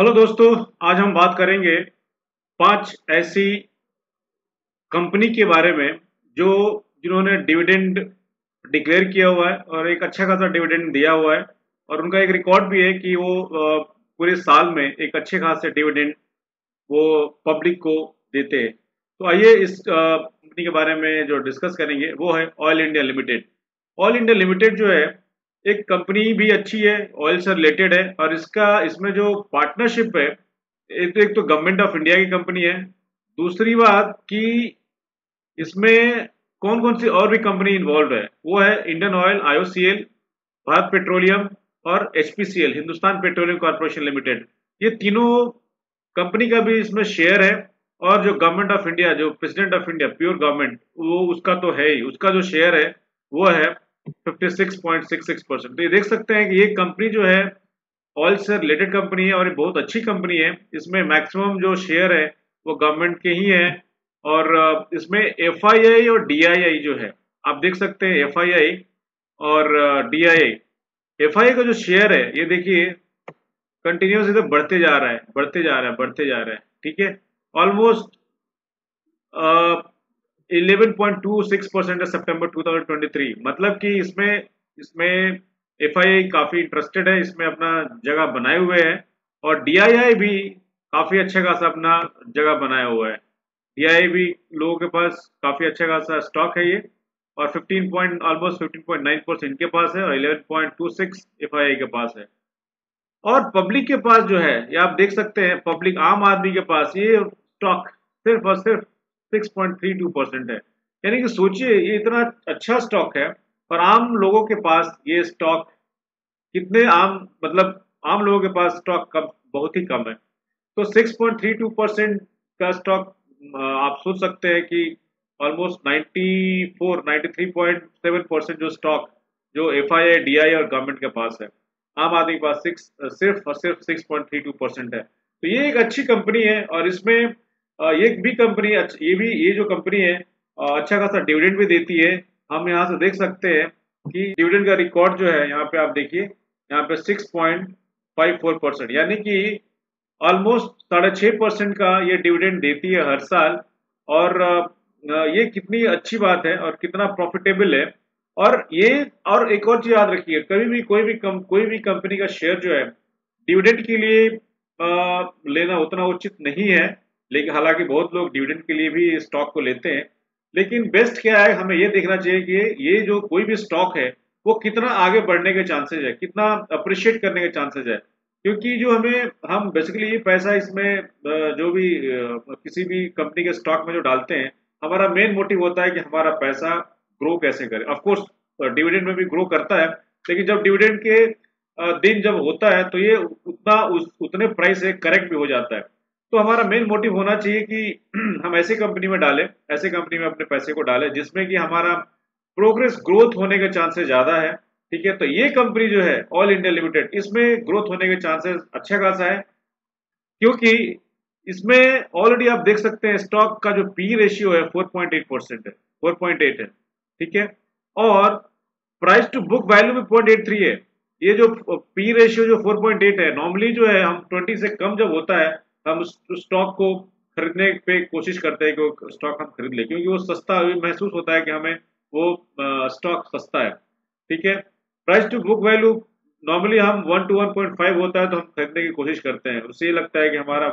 Hello दोस्तों। आज हम बात करेंगे पांच ऐसी कंपनी के बारे में जो जिन्होंने डिविडेंड डिक्लेयर किया हुआ है और एक अच्छा खासा डिविडेंड दिया हुआ है और उनका एक रिकॉर्ड भी है कि वो पूरे साल में एक अच्छे खासे डिविडेंड वो पब्लिक को देते हैं। तो आइए इस कंपनी के बारे में जो डिस्कस करेंगे वो है oil India limited. Oil India limited जो है एक कंपनी भी अच्छी है, ऑयल से रिलेटेड है और इसका इसमें जो पार्टनरशिप है एक तो गवर्नमेंट ऑफ इंडिया की कंपनी है। दूसरी बात कि इसमें कौन कौन सी और भी कंपनी इन्वॉल्व है वो है Indian Oil, IOCL, Bharat Petroleum और HPCL, Hindustan Petroleum Corporation Limited. ये तीनों कंपनी का भी इसमें शेयर है। और जो गवर्नमेंट ऑफ इंडिया, जो president of India pure government, वो उसका तो है ही, उसका जो शेयर है वो है 56.66%। तो ये देख सकते हैं कि ये कंपनी जो है ऑयल से रिलेटेड कंपनी है और ये बहुत अच्छी कंपनी है। इसमें मैक्सिमम जो शेयर है वो गवर्नमेंट के ही है। और इसमें एफआईआई और डीआईआई जो है, आप देख सकते हैं एफआईआई और डीआईआई। एफआईआई का जो शेयर है ये देखिए कंटिन्यूस इधर बढ़ते जा रहा है, बढ़ते जा रहा है, बढ़ते जा रहा है। ठीक है, ऑलमोस्ट 11.26% है सितंबर 2023। मतलब कि इसमें इसमें एफआईआई काफी इंटरेस्टेड है, इसमें अपना जगह बनाए हुए है और डीआईआई भी काफी अच्छा खासा अपना जगह बनाया हुआ है। डीआईआई भी लोगों के पास काफी अच्छा खासा स्टॉक है ये। और 15 पॉइंट ऑलमोस्ट 15.9% इनके पास है और 11.26 एफआईआई के पास है। और पब्लिक के पास जो है ये आप देख सकते हैं, पब्लिक आम आदमी के पास ये स्टॉक सिर्फ और सिर्फ 6.32% है। यानी कि सोचिए ये इतना अच्छा स्टॉक है और आम लोगों के पास ये स्टॉक कितने आम, मतलब आम लोगों के पास स्टॉक कम, बहुत ही कम है। तो 6.32% का स्टॉक आप सोच सकते हैं कि ऑलमोस्ट 93.7% जो स्टॉक जो एफआईआई, डीआई और गवर्नमेंट के पास है, आम आदमी के पास सिर्फ और सिर्फ 6.32% है। तो ये एक अच्छी कंपनी है और इसमें ये भी कंपनी ये जो कंपनी है अच्छा खासा डिविडेंड भी देती है। हम यहाँ से देख सकते हैं कि डिविडेंड का रिकॉर्ड जो है यहाँ पे आप देखिए, यहाँ पे 6.54%, यानी कि ऑलमोस्ट 6.5% का ये डिविडेंड देती है हर साल। और ये कितनी अच्छी बात है और कितना प्रॉफिटेबल है। और ये, और एक और चीज याद रखिए, कभी भी कोई भी कंपनी का शेयर जो है डिविडेंड के लिए लेना उतना उचित नहीं है। लेकिन हालांकि बहुत लोग डिविडेंड के लिए भी स्टॉक को लेते हैं, लेकिन बेस्ट क्या है, हमें ये देखना चाहिए कि ये जो कोई भी स्टॉक है वो कितना आगे बढ़ने के चांसेस है, कितना अप्रिशिएट करने के चांसेस है। क्योंकि जो हम बेसिकली ये पैसा इसमें जो भी किसी भी कंपनी के स्टॉक में जो डालते हैं, हमारा मेन मोटिव होता है कि हमारा पैसा ग्रो कैसे करे। ऑफ कोर्स डिविडेंड में भी ग्रो करता है, लेकिन जब डिविडेंड के दिन जब होता है तो ये उतने प्राइस से करेक्ट भी हो जाता है। तो हमारा मेन मोटिव होना चाहिए कि हम ऐसी कंपनी में डालें, ऐसे कंपनी में अपने पैसे को डालें जिसमें कि हमारा प्रोग्रेस ग्रोथ होने के चांसेस ज्यादा है। ठीक है, तो ये कंपनी जो है ऑल इंडिया लिमिटेड, इसमें ग्रोथ होने के चांसेस अच्छा खासा है। क्योंकि इसमें ऑलरेडी आप देख सकते हैं स्टॉक का जो पी रेशियो है 4.8% है, 4.8 है। ठीक है, और प्राइस टू बुक वैल्यू में 0.83 है। ये जो पी रेशियो जो 4.8 है, नॉर्मली जो है हम 20 से कम जब होता है हम उस स्टॉक को खरीदने पे कोशिश करते हैं कि वो स्टॉक हम खरीद ले, क्योंकि वो सस्ता महसूस होता है कि हमें वो स्टॉक सस्ता है। ठीक है, price to book value normally हम 1 to 1.5 होता है तो हम खरीदने की कोशिश करते हैं, उससे ये लगता है कि हमारा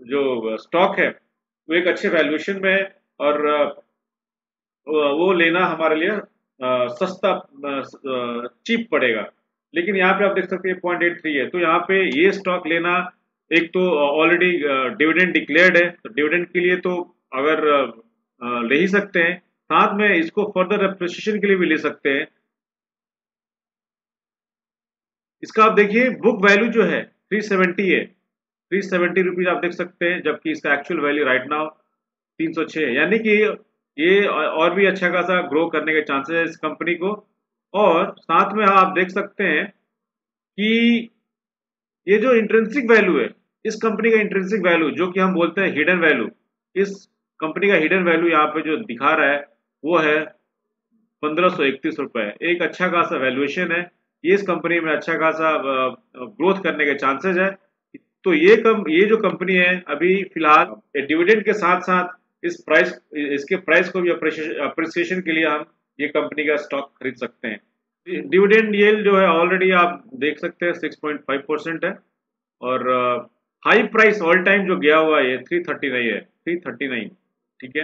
जो स्टॉक है वो एक अच्छे वैल्यूएशन में है और वो लेना हमारे लिए सस्ता, चीप पड़ेगा। लेकिन यहाँ पे आप देख सकते हैं 0.83 है, तो यहाँ पे ये स्टॉक लेना, एक तो ऑलरेडी डिविडेंड डिक्लेयर्ड है, तो डिविडेंड के लिए तो अगर ले ही सकते हैं, साथ में इसको फर्दर अप्रिसिएशन के लिए भी ले सकते हैं। इसका आप देखिए बुक वैल्यू जो है 370 है, 370 रुपीज आप देख सकते हैं, जबकि इसका एक्चुअल वैल्यू राइट नाउ 306 है। यानी कि ये और भी अच्छा खासा ग्रो करने के चांसेस है इस कंपनी को। और साथ में आप देख सकते हैं कि ये जो इंट्रिंसिक वैल्यू है, इस कंपनी का इंट्रिंसिक वैल्यू जो कि हम बोलते हैं हिडन वैल्यू, इस कंपनी का हिडन वैल्यू यहाँ पे जो दिखा रहा है वो है 1531 रुपए। एक अच्छा खासा वैल्यूएशन है, ये इस कंपनी में अच्छा खासा ग्रोथ करने के चांसेस है। तो ये जो कंपनी है अभी फिलहाल डिविडेंड के साथ साथ इसके प्राइस को भी अप्रिसिएशन के लिए हम ये कंपनी का स्टॉक खरीद सकते हैं। डिविडेंड यील्ड जो है ऑलरेडी आप देख सकते हैं 6.5% है, और हाई प्राइस ऑल टाइम जो गया हुआ है 339 है, 339, ठीक है,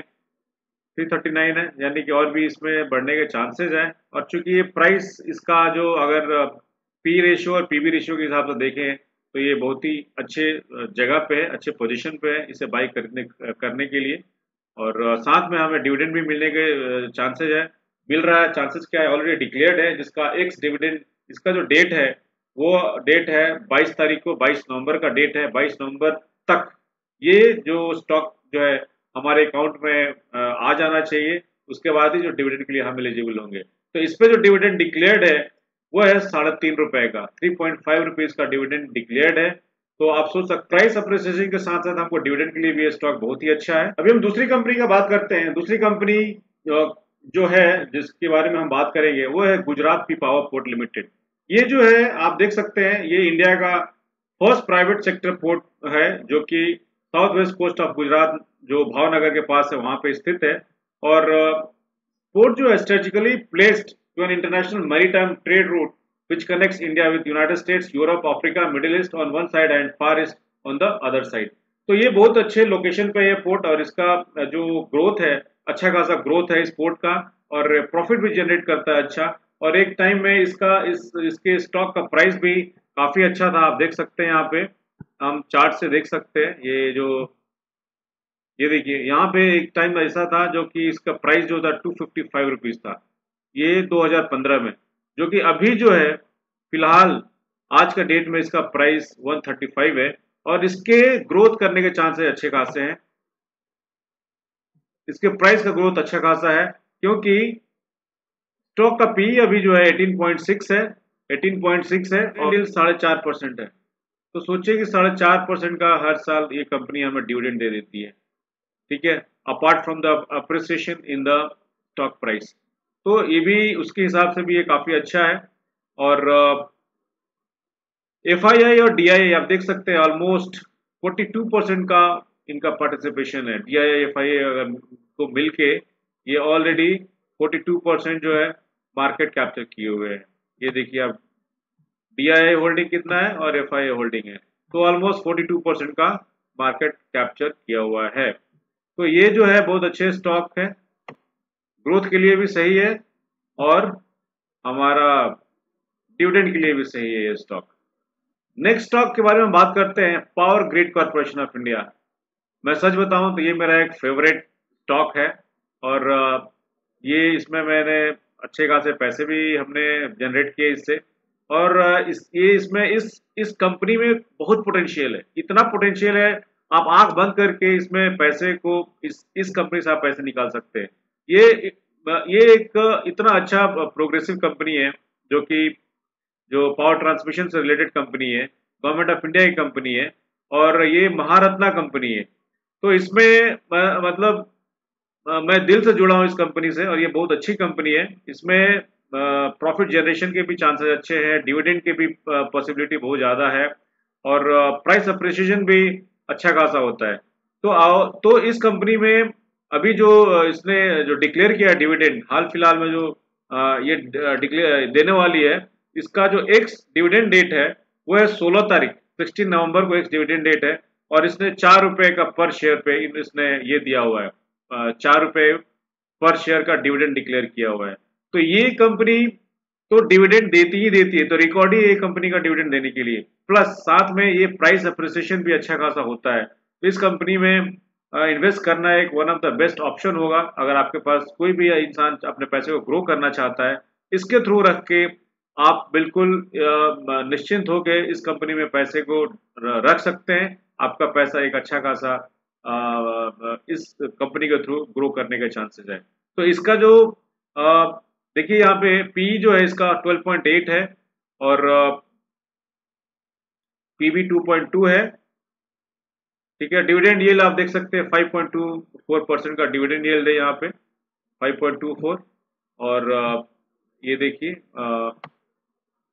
339 है, यानी कि और भी इसमें बढ़ने के चांसेस हैं। और चूंकि ये प्राइस इसका जो अगर पी रेशियो और पीबी रेशियो के हिसाब से देखें तो ये बहुत ही अच्छे जगह पे है, अच्छे पोजीशन पे है इसे बाई करने के लिए। और साथ में हमें डिविडेंड भी मिलने के चांसेस है, मिल रहा है। चांसेस क्या है, ऑलरेडी डिक्लेयर्ड है, जिसका एक्स डिविडेंड, इसका जो डेट है वो डेट है 22 तारीख को, 22 नवंबर का डेट है। 22 नवंबर तक ये जो स्टॉक जो है हमारे अकाउंट में आ जाना चाहिए, उसके बाद ही जो डिविडेंड के लिए हम एलिजिबल होंगे। तो इस पे जो डिविडेंड डिक्लेयर्ड है वो है 3.5 रुपए का, 3.5 रुपीज का डिविडेंड डिक्लेयर्ड है। तो आप सोच सकते, प्राइस अप्रिसिएशन के साथ साथ हमको डिविडेंड के लिए भी ये स्टॉक बहुत ही अच्छा है। अभी हम दूसरी कंपनी का बात करते हैं। दूसरी कंपनी जो है जिसके बारे में हम बात करेंगे वो है गुजरात पीपावाव पोर्ट लिमिटेड। ये जो है आप देख सकते हैं ये इंडिया का फर्स्ट प्राइवेट सेक्टर पोर्ट है, जो कि south west coast of Gujarat जो भावनगर के पास है वहां पे स्थित है। और पोर्ट जो है strategically placed to an international maritime trade route which connects India with United States, Europe, Africa, Middle East on one side and Far East on the other side। तो ये बहुत अच्छे लोकेशन पे है पोर्ट, और इसका जो ग्रोथ है, अच्छा खासा ग्रोथ है इस पोर्ट का, और प्रॉफिट भी जनरेट करता है अच्छा। और एक टाइम में इसके स्टॉक का प्राइस भी काफी अच्छा था, आप देख सकते हैं यहाँ पे, हम चार्ट से देख सकते हैं। ये देखिए यहाँ पे एक टाइम ऐसा था जो कि इसका प्राइस जो था 255 रुपीज था, ये 2015 में, जो कि अभी जो है फिलहाल आज का डेट में इसका प्राइस 135 है। और इसके ग्रोथ करने के चांसेस अच्छे खासे हैं, इसके प्राइस का ग्रोथ अच्छा खासा है, क्योंकि स्टॉक का पी अभी जो है 18.6 है, 18.6 है, और 4.5% है। तो सोचिए कि 4.5% का हर साल ये कंपनी हमें डिविडेंड दे देती है, ठीक है, apart from the appreciation in the stock price. तो ये भी उसके हिसाब से भी ये काफी अच्छा है। और एफआईआई और डीआईआई आप देख सकते हैं ऑलमोस्ट 42% का इनका पार्टिसिपेशन है। डीआईआई एफआईआई को मिलके ये ऑलरेडी 42% जो है मार्केट कैप्चर किए हुए हैं। ये देखिए आप, डीआईआई होल्डिंग कितना है और एफआईआई होल्डिंग है, तो ऑलमोस्ट 42% का मार्केट कैप्चर किया हुआ है। तो ये जो है बहुत अच्छे स्टॉक है, ग्रोथ के लिए भी सही है और हमारा डिविडेंड के लिए भी सही है ये स्टॉक। नेक्स्ट स्टॉक के बारे में बात करते हैं, power grid corporation of India. मैं सच बताऊं तो ये मेरा एक फेवरेट स्टॉक है, और ये इसमें मैंने अच्छे खासे पैसे भी हमने जनरेट किए इससे। और इस कंपनी में बहुत पोटेंशियल है, इतना पोटेंशियल है, आप आंख बंद करके इसमें पैसे को इस कंपनी से आप पैसे निकाल सकते हैं। ये एक इतना अच्छा प्रोग्रेसिव कंपनी है, जो पावर ट्रांसमिशन से रिलेटेड कंपनी है, गवर्नमेंट ऑफ इंडिया की कंपनी है, और ये महारत्ना कंपनी है। तो इसमें मतलब मैं दिल से जुड़ा हूँ इस कंपनी से, और ये बहुत अच्छी कंपनी है। इसमें प्रॉफिट जनरेशन के भी चांसेस अच्छे हैं, डिविडेंड के भी पॉसिबिलिटी बहुत ज़्यादा है, और प्राइस अप्रिसिएशन भी अच्छा खासा होता है। तो इस कंपनी में अभी जो इसने जो डिक्लेयर किया है डिविडेंड, हाल फिलहाल में जो ये डिक्लेयर देने वाली है, इसका जो एक्स डिविडेंड डेट है वो है 16 तारीख, 16 नवंबर को एक्स डिविडेंड डेट है। और इसने 4 रुपए का पर शेयर पे इसने ये दिया हुआ है, 4 रुपए पर शेयर का डिविडेंड डिक्लेयर किया हुआ है। तो ये कंपनी तो डिविडेंड देती ही देती है, तो रिकॉर्ड ही है कंपनी का डिविडेंड देने के लिए, प्लस साथ में ये प्राइस अप्रिसिएशन भी अच्छा खासा होता है। तो इस कंपनी में इन्वेस्ट करना एक one of the best option होगा, अगर आपके पास कोई भी इंसान अपने पैसे को ग्रो करना चाहता है, इसके थ्रू रख के आप बिल्कुल निश्चिंत होकर इस कंपनी में पैसे को रख सकते हैं। आपका पैसा एक अच्छा खासा इस कंपनी के थ्रू ग्रो करने के चांसेस है। तो इसका जो देखिए यहाँ पे पी जो है इसका 12.8 है, और पीबी 2.2 है, ठीक है। डिविडेंड यील्ड आप देख सकते हैं 5.24% का डिविडेंड यील्ड है यहाँ पे, 5.24। और ये देखिए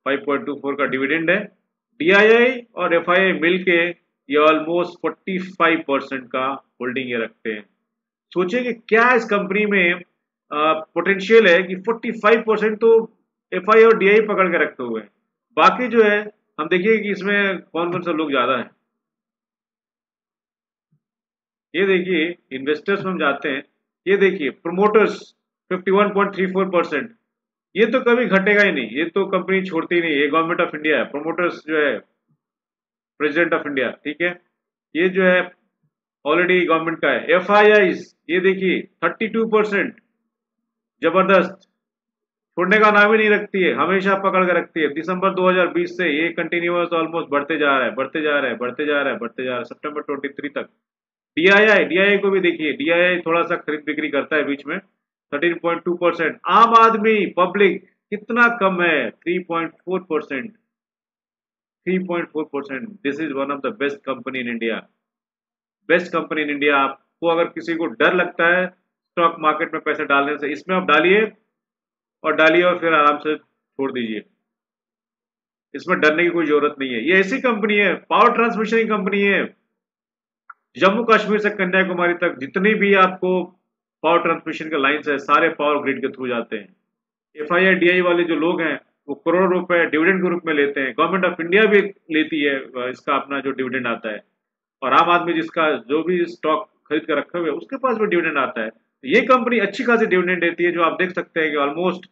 5.24 का डिविडेंड है। डीआईआई और एफआईआई मिलके ये ऑलमोस्ट 45% का होल्डिंग ये रखते हैं। सोचिए कि क्या इस कंपनी में पोटेंशियल है कि 45% तो एफआई और डीआई पकड़ के रखते हुए हैं। बाकी जो है हम देखिए कि इसमें कौन कौन सा लोग ज्यादा है। ये देखिए इन्वेस्टर्स में हम जाते हैं, ये देखिए प्रोमोटर्स 51.34%। ये तो कभी घटेगा ही नहीं, ये तो कंपनी छोड़ती ही नहीं, ये गवर्नमेंट ऑफ इंडिया है, प्रोमोटर्स जो है प्रेसिडेंट ऑफ इंडिया, ठीक है। ये जो है ऑलरेडी गवर्नमेंट का है। एफ ये देखिए 32%, जबरदस्त, छोड़ने का नाम ही नहीं रखती है, हमेशा पकड़ के रखती है। दिसंबर 2020 से ये कंटिन्यूअस ऑलमोस्ट बढ़ते जा रहा है, बढ़ते जा रहा है, बढ़ते जा रहा है, बढ़ते जा रहा है, सितंबर 23 तक। डीआईआई को भी देखिए, डीआईआई थोड़ा सा खरीद बिक्री करता है बीच में, 13.2%। आम आदमी पब्लिक कितना कम है, 3.4%, 3.4%। This is one of the best company in India, best company in India. आपको अगर किसी को डर लगता है स्टॉक मार्केट में पैसे डालने से, इसमें आप डालिए और डालिए और फिर आराम से छोड़ दीजिए। इसमें डरने की कोई जरूरत नहीं है। ये ऐसी कंपनी है, पावर ट्रांसमिशन की कंपनी है। जम्मू कश्मीर से कन्याकुमारी तक जितनी भी आपको पावर ट्रांसमिशन के लाइन्स है, सारे पावर ग्रिड के थ्रू जाते हैं। एफआईआई डीआई वाले जो लोग हैं वो करोड़ों रुपए डिविडेंड के रूप में लेते हैं। गवर्नमेंट ऑफ इंडिया भी लेती है इसका अपना जो डिविडेंड आता है, और आम आदमी जिसका जो भी स्टॉक खरीद कर रखे हुए उसके पास भी डिविडेंड आता है। ये कंपनी अच्छी खासी डिविडेंड देती है, जो आप देख सकते हैं कि ऑलमोस्ट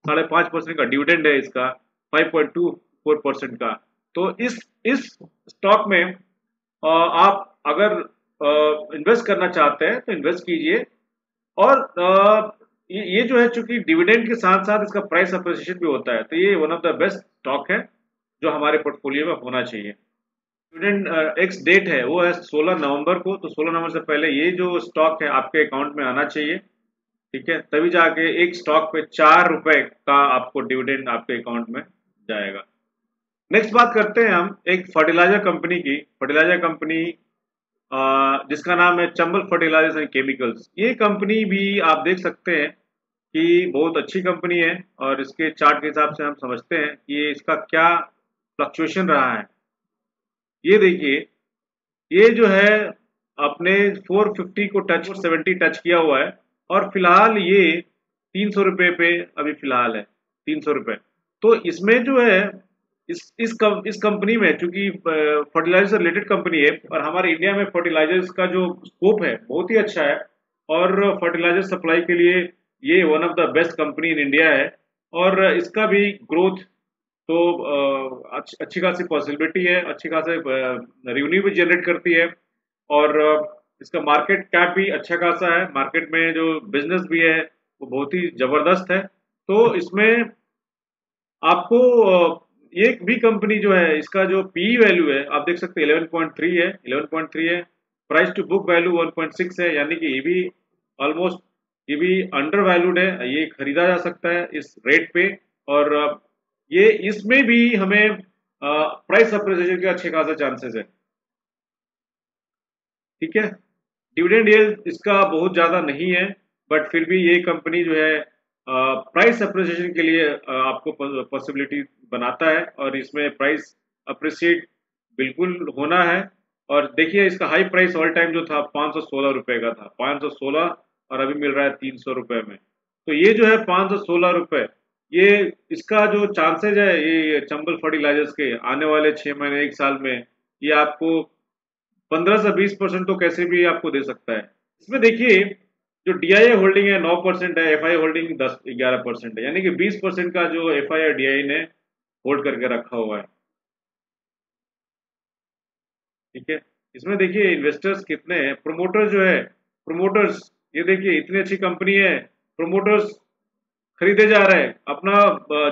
5.5% का डिविडेंड है इसका, 5.24% का। तो इस स्टॉक में आप अगर इन्वेस्ट करना चाहते हैं तो इन्वेस्ट कीजिए। और ये जो है, चूंकि डिविडेंड के साथ साथ इसका प्राइस अप्रिसिएशन भी होता है, तो ये one of the best stock है जो हमारे पोर्टफोलियो में होना चाहिए। डिविडेंड एक्स डेट है वो है 16 नवंबर को, तो 16 नवंबर से पहले ये जो स्टॉक है आपके अकाउंट में आना चाहिए, ठीक है। तभी जाके एक स्टॉक पे 4 रुपए का आपको डिविडेंड आपके अकाउंट में जाएगा। नेक्स्ट बात करते हैं हम एक फर्टिलाइजर कंपनी की। फर्टिलाइजर कंपनी जिसका नाम है चंबल फर्टिलाइजर्स एंड केमिकल्स। ये कंपनी भी आप देख सकते हैं कि बहुत अच्छी कंपनी है, और इसके चार्ट के हिसाब से हम समझते हैं कि ये इसका क्या फ्लक्चुएशन रहा है। ये देखिए, ये जो है अपने 450 को टच, 470 टच किया हुआ है, और फिलहाल ये 300 रुपये पे अभी फिलहाल है, 300 रुपये। तो इसमें जो है इस कंपनी में, चूंकि फर्टिलाइजर रिलेटेड कंपनी है और हमारे इंडिया में फर्टिलाइजर्स का जो स्कोप है बहुत ही अच्छा है, और फर्टिलाइजर सप्लाई के लिए ये one of the best company in India है। और इसका भी ग्रोथ तो अच्छी खासी पॉसिबिलिटी है, अच्छी खासे रेवेन्यू भी जनरेट करती है, और इसका मार्केट कैप भी अच्छा खासा है। मार्केट में जो बिजनेस भी है वो बहुत ही जबरदस्त है। तो इसमें आपको ये भी कंपनी जो है, इसका जो पी वैल्यू है आप देख सकते हैं 11.3 है, 11.3 है। प्राइस टू बुक वैल्यू 1.6 है, यानी कि ये भी ऑलमोस्ट, ये भी अंडर वैल्यूड है। ये खरीदा जा सकता है इस रेट पे, और ये इसमें भी हमें प्राइस अप्रिसिएशन के अच्छे खासा चांसेस है, ठीक है। डिविडेंड यील्ड इसका बहुत ज्यादा नहीं है, बट फिर भी ये कंपनी जो है प्राइस अप्रिसिएशन के लिए आपको पॉसिबिलिटी बनाता है, और इसमें प्राइस अप्रिसिएट बिल्कुल होना है। और देखिए इसका हाई प्राइस ऑल टाइम जो था 516 रुपए का था, 516, और अभी मिल रहा है 300 रुपए में। तो ये जो है 516 रुपए, ये इसका जो चांसेज है ये चंबल फर्टिलाइजर्स के आने वाले 6 महीने 1 साल में, ये आपको 15 से 20% तो कैसे भी आपको दे सकता है। इसमें देखिए जो डीआईआई होल्डिंग है 9% है, एफआई होल्डिंग 10-11% है, यानी कि 20% का जो एफआई और डीआईआई ने होल्ड करके रखा हुआ है, ठीक है। इसमें देखिए इन्वेस्टर्स कितने हैं, प्रोमोटर्स जो है, प्रोमोटर्स ये देखिए इतनी अच्छी कंपनी है, प्रोमोटर्स खरीदे जा रहे हैं, अपना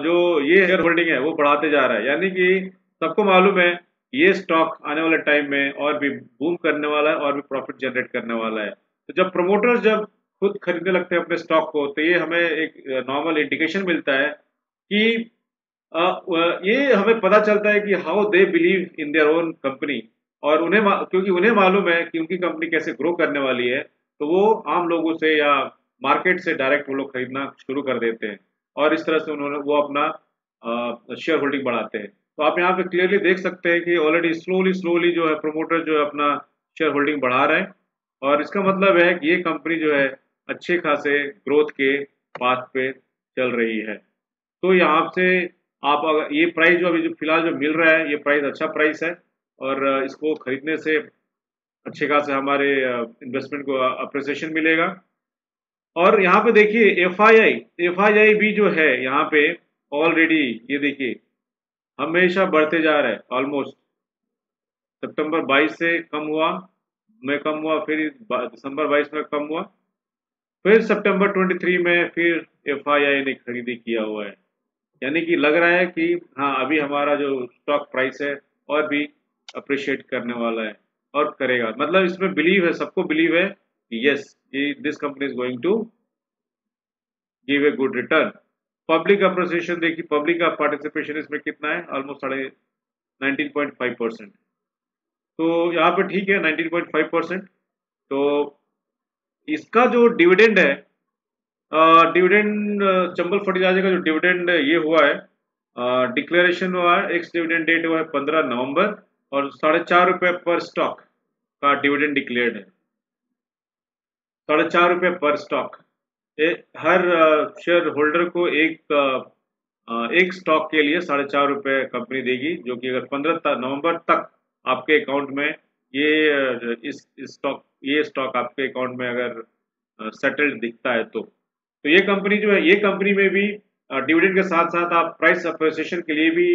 जो ये शेयर होल्डिंग है वो बढ़ाते जा रहा है, यानी कि सबको मालूम है ये स्टॉक आने वाले टाइम में और भी बूम करने वाला है और भी प्रॉफिट जनरेट करने वाला है। तो जब प्रोमोटर्स जब खुद खरीदने लगते हैं अपने स्टॉक को, तो ये हमें एक नॉर्मल इंडिकेशन मिलता है कि ये हमें पता चलता है कि how they believe in their own company, और क्योंकि उन्हें मालूम है कि उनकी कंपनी कैसे ग्रो करने वाली है, तो वो आम लोगों से या मार्केट से डायरेक्ट वो लोग खरीदना शुरू कर देते हैं, और इस तरह से उन्होंने वो अपना शेयर होल्डिंग बढ़ाते हैं। तो आप यहाँ पे क्लियरली देख सकते हैं कि ऑलरेडी स्लोली स्लोली जो है प्रोमोटर जो है अपना शेयर होल्डिंग बढ़ा रहे हैं, और इसका मतलब है कि ये कंपनी जो है अच्छे खासे ग्रोथ के पाथ पे चल रही है। तो यहाँ से आप अगर ये प्राइस जो अभी जो फिलहाल जो मिल रहा है, ये प्राइस अच्छा प्राइस है, और इसको खरीदने से अच्छे खासे हमारे इन्वेस्टमेंट को अप्रिसिएशन मिलेगा। और यहाँ पे देखिए एफआईआई भी जो है यहाँ पे ऑलरेडी, ये देखिए हमेशा बढ़ते जा रहा है। ऑलमोस्ट सितंबर 22 से कम हुआ, में कम हुआ, फिर दिसंबर 22 में कम हुआ, फिर सितंबर 23 में फिर एफआईआई ने खरीदी किया हुआ है। यानी कि लग रहा है कि हाँ, अभी हमारा जो स्टॉक प्राइस है और भी अप्रिशिएट करने वाला है और करेगा। मतलब इसमें बिलीव है, सबको बिलीव है कि yes, this company is going to give a good return. Public appreciation देखिए, पब्लिक का पार्टिसिपेशन इसमें कितना है, ऑलमोस्ट 19.5%। तो यहाँ पे ठीक है 19.5%। तो इसका जो डिविडेंड है, डिविडेंड चंबल फर्टिलाइजर का जो डिविडेंड ये हुआ है, डिक्लेरेशन हुआ है, एक्स डिविडेंड डेट हुआ है 15 नवंबर, और 4.5 रुपये पर स्टॉक का डिविडेंड डिक्लेयर्ड है। 4.5 रुपये पर स्टॉक। हर शेयर होल्डर को एक स्टॉक के लिए 4.5 रुपये कंपनी देगी, जो कि अगर 15 नवंबर तक आपके अकाउंट में इस स्टॉक ये स्टॉक आपके अकाउंट में अगर सेटल्ड दिखता है तो ये कंपनी जो है, ये कंपनी में भी डिविडेंड के साथ साथ आप प्राइस अप्रिसिएशन के लिए भी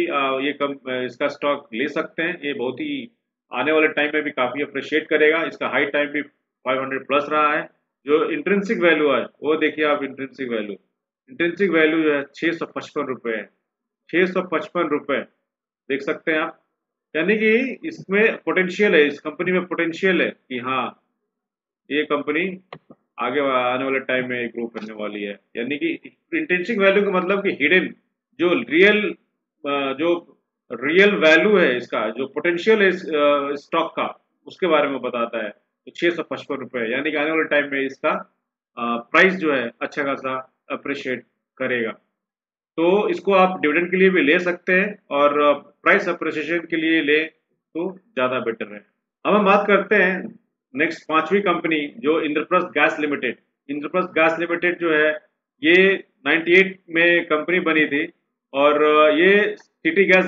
इसका स्टॉक ले सकते हैं। ये बहुत ही आने वाले टाइम में भी काफ़ी अप्रिशिएट करेगा। इसका हाई टाइम भी 500 प्लस रहा है। जो इंट्रिंसिक वैल्यू है वो देखिए आप, इंट्रिंसिक वैल्यू जो है 655 रुपये है। 655 रुपये देख सकते हैं आप। यानी कि इसमें पोटेंशियल है, इस कंपनी में पोटेंशियल है कि हाँ, ये कंपनी आगे आने वाले टाइम में ग्रो करने वाली है। यानी कि इंट्रिंसिक वैल्यू का मतलब कि हिडन जो जो रियल वैल्यू है, इसका जो पोटेंशियल है स्टॉक का, उसके बारे में बताता है। तो 655 रुपये, यानी कि आने वाले टाइम में इसका प्राइस जो है अच्छा खासा अप्रिशिएट करेगा। तो इसको आप डिविडेंड के लिए भी ले सकते हैं, और प्राइस अप्रिसिएशन के लिए ले तो ज़्यादा बेटर है। अब हम बात करते हैं नेक्स्ट पांचवी कंपनी, जो Indraprastha gas limited. Indraprastha gas limited जो है, ये 98 में कंपनी बनी थी, और ये सिटी गैस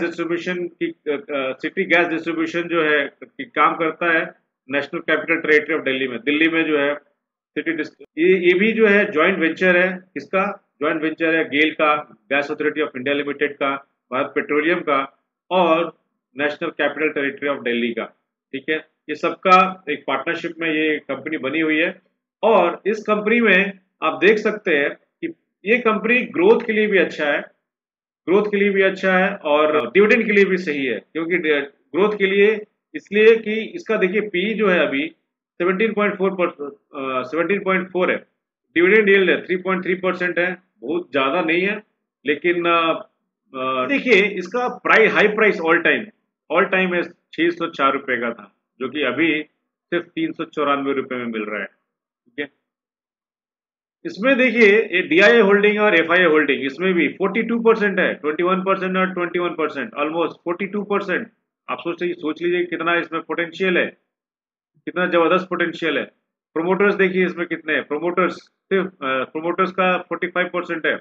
डिस्ट्रीब्यूशन जो है कि काम करता है national capital territory of Delhi में। दिल्ली में जो है ये भी जो है जॉइंट वेंचर है। किसका जॉइंट वेंचर है? गेल का, gas authority of India limited का, भारत पेट्रोलियम का, और national capital territory of Delhi का। ठीक है, ये सबका एक पार्टनरशिप में ये कंपनी बनी हुई है। और इस कंपनी में आप देख सकते हैं कि ये कंपनी ग्रोथ के लिए भी अच्छा है, ग्रोथ के लिए भी अच्छा है, और डिविडेंड के लिए भी सही है। क्योंकि ग्रोथ के लिए इसलिए कि इसका देखिए पी जो है अभी 17.4 है, डिविडेंड यील्ड है 3.3% है, बहुत ज़्यादा नहीं है। लेकिन देखिए इसका हाई प्राइस ऑल टाइम है 604 रुपये का था, जो कि अभी सिर्फ 394 रुपये में मिल रहा है। ठीक है, इसमें देखिए ये डीआईए होल्डिंग और एफआईए होल्डिंग, इसमें भी 42% है, 21% और 21%, ऑलमोस्ट 42%। आप सोच लीजिए कितना इसमें पोटेंशियल है, कितना जबरदस्त पोटेंशियल है। प्रोमोटर्स देखिए इसमें कितने हैं, प्रोमोटर्स का 45% है।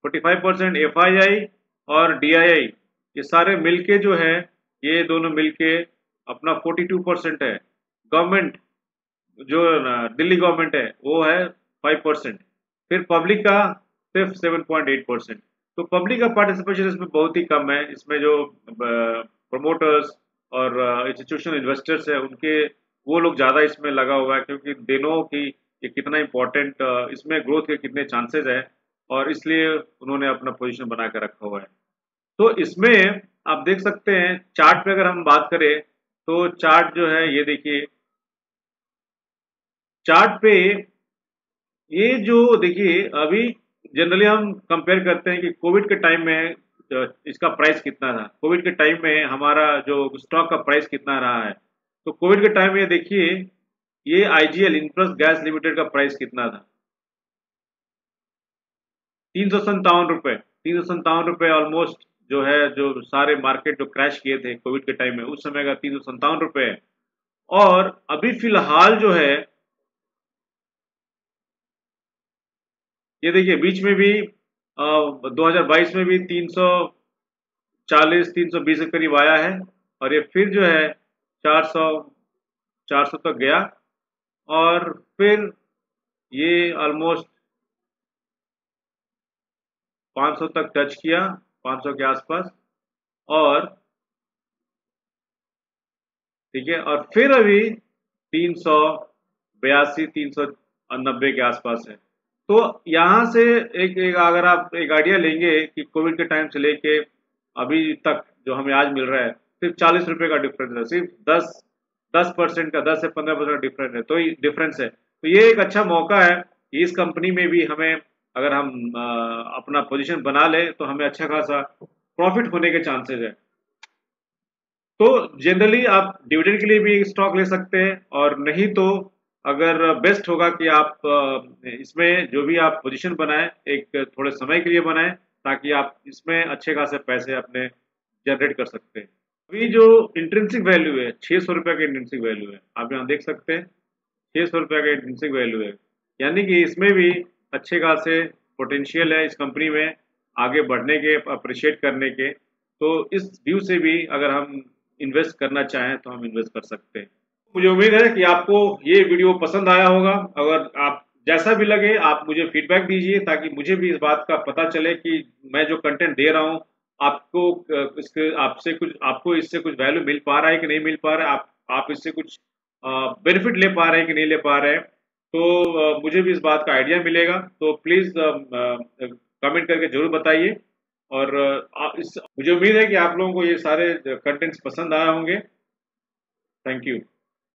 45% एफआईआई और डीआईआई, ये सारे मिलके जो है, ये दोनों मिलके अपना 42% है। गवर्नमेंट जो दिल्ली गवर्नमेंट है वो है 5%। फिर पब्लिक का सिर्फ 7.8%। तो पब्लिक का पार्टिसिपेशन इसमें बहुत ही कम है। इसमें जो प्रमोटर्स और इंस्टीट्यूशनल इन्वेस्टर्स है, उनके वो लोग ज़्यादा इसमें लगा हुआ है, क्योंकि दोनों की ये कितना इम्पोर्टेंट, इसमें ग्रोथ के कितने चांसेस है, और इसलिए उन्होंने अपना पोजीशन बना कर रखा हुआ है। तो इसमें आप देख सकते हैं चार्ट पे, अगर हम बात करें तो चार्ट जो है ये देखिए, चार्ट पे ये जो देखिए अभी जनरली हम कंपेयर करते हैं कि कोविड के टाइम में इसका प्राइस कितना था, कोविड के टाइम में हमारा जो स्टॉक का प्राइस कितना रहा है। तो कोविड के टाइम में देखिए ये आईजीएल इंद्रप्रस्थ गैस लिमिटेड का प्राइस कितना था, 357 रुपये, 357 रुपये ऑलमोस्ट जो है, जो सारे मार्केट जो क्रैश किए थे कोविड के टाइम में, उस समय का 357 रुपये है। और अभी फिलहाल जो है, ये देखिए बीच में भी 2022 में भी 320 के करीब आया है, और ये फिर जो है 400 400 तक गया, और फिर ये ऑलमोस्ट 500 तक टच किया, 500 के आसपास, और ठीक है, और फिर अभी 382 390 के आसपास है। तो यहाँ से एक अगर आप एक आइडिया लेंगे कि कोविड के टाइम से लेके अभी तक जो हमें आज मिल रहा है, सिर्फ 40 रुपये का डिफरेंस है, सिर्फ 10% का, 10 से 15% डिफरेंस है, तो डिफरेंस है। तो ये एक अच्छा मौका है कि इस कंपनी में भी हमें, अगर हम अपना पोजीशन बना ले, तो हमें अच्छा खासा प्रॉफिट होने के चांसेस है। तो जनरली आप डिविडेंड के लिए भी स्टॉक ले सकते हैं, और नहीं तो अगर बेस्ट होगा कि आप इसमें जो भी आप पोजीशन बनाएं, एक थोड़े समय के लिए बनाएं, ताकि आप इसमें अच्छे खासे पैसे अपने जनरेट कर सकते हैं। अभी जो इंट्रिंसिक वैल्यू है, 600 रुपये का इंट्रिंसिक वैल्यू है, आप यहाँ देख सकते हैं, 600 रुपये का इंट्रिंसिक वैल्यू है। यानी कि इसमें भी अच्छे खासे पोटेंशियल है इस कंपनी में आगे बढ़ने के, अप्रिशिएट करने के। तो इस व्यू से भी अगर हम इन्वेस्ट करना चाहें तो हम इन्वेस्ट कर सकते हैं। मुझे उम्मीद है कि आपको ये वीडियो पसंद आया होगा। अगर आप जैसा भी लगे, आप मुझे फीडबैक दीजिए, ताकि मुझे भी इस बात का पता चले कि मैं जो कंटेंट दे रहा हूँ, आपको इसके आपसे कुछ आपको इससे कुछ वैल्यू मिल पा रहा है कि नहीं मिल पा रहा है, आप इससे कुछ बेनिफिट ले पा रहे हैं कि नहीं ले पा रहे हैं। तो मुझे भी इस बात का आइडिया मिलेगा। तो प्लीज़ कमेंट करके ज़रूर बताइए। और मुझे उम्मीद है कि आप लोगों को ये सारे कंटेंट्स पसंद आए होंगे। Thank you.